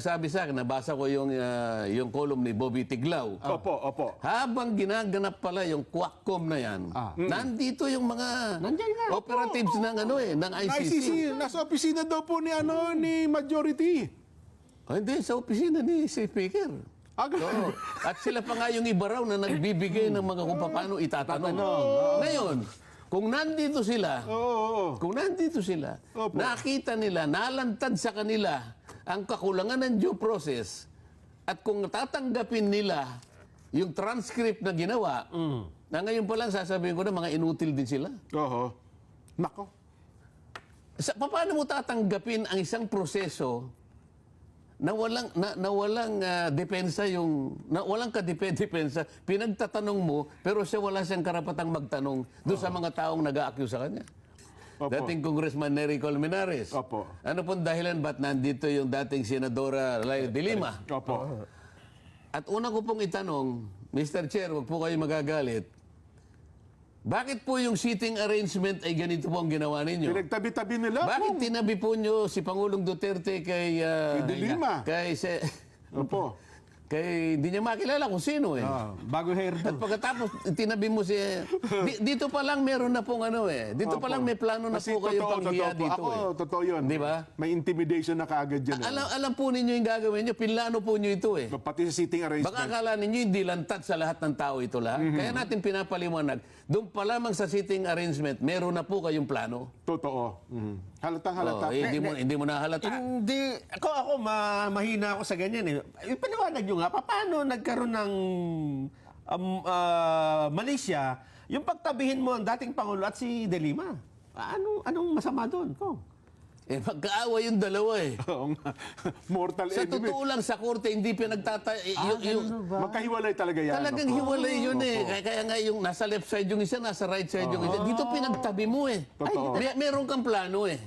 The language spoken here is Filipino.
Sabi sa akin, nabasa ko yung column ni Bobby Tiglao. Opo. Habang ginaganap pala yung Quackcom na yan, nandito yung mga operatives ng ICC. Nasa opisina daw po ni Majority. Hindi, sa opisina ni Speaker. Oo. At sila pa nga yung iba raw na nagbibigay ng mga kung paano itatanong. Ngayon, kung nandito sila, Opo. nakita nila, nalantad sa kanila ang kakulangan ng due process at kung tatanggapin nila yung transcript na ginawa, na ngayon pa lang sasabihin ko na mga inutil din sila. Oo. Nako. Paano mo tatanggapin ang isang proseso na walang depensa walang kadepensa, pinagtatanong mo, pero siya wala siyang karapatang magtanong doon sa mga taong nag-a-accuse sa kanya. Opo. Dating Congressman Nery Colmenares. Opo. Ano pong dahilan ba't nandito yung dating Senadora Laila de Lima? Opo. At una ko pong itanong, Mr. Chair, wag po kayo magagalit, bakit po yung seating arrangement ay ganito po ang ginawa ninyo? Pinagtabi-tabi nila. Bakit tinabi po nyo si Pangulong Duterte kay De Lima. Opo. Kay hindi niya makilala kung sino eh. Bago hair At pagkatapos tinabi mo si dito pa lang meron na pong dito pa lang may plano na Kasi po kayo totoo, panghiya totoo po. dito Totoo yun. Di ba? May intimidation na kaagad yan. Alam po ninyo yung gagawin nyo, pinlano po nyo ito eh. Pati sa seating arrangement. Baka akala ninyo hindi lantad sa lahat ng tao ito lahat. Kaya natin pinapaliwanag, doon pa lamang sa seating arrangement, meron na po kayong plano. Totoo. Halatang halata. Hindi mo nahalata. Hindi, ako mahina ako sa ganyan eh. Paliwanag nyo nga, paano nagkaroon ng Malaysia, yung pagtabihin mo ang dating Pangulo at si De Lima? Anong masama doon? Magkaaway yung dalawa eh. Oo nga. Mortal Sa enemy. totoo lang, sa korte, hindi Magkahiwalay talaga yan. talagang hiwalay yun eh. Kaya nga yung nasa left side yung isa, nasa right side yung isa. Dito pinagtabi mo eh. Totoo. Meron kang plano eh.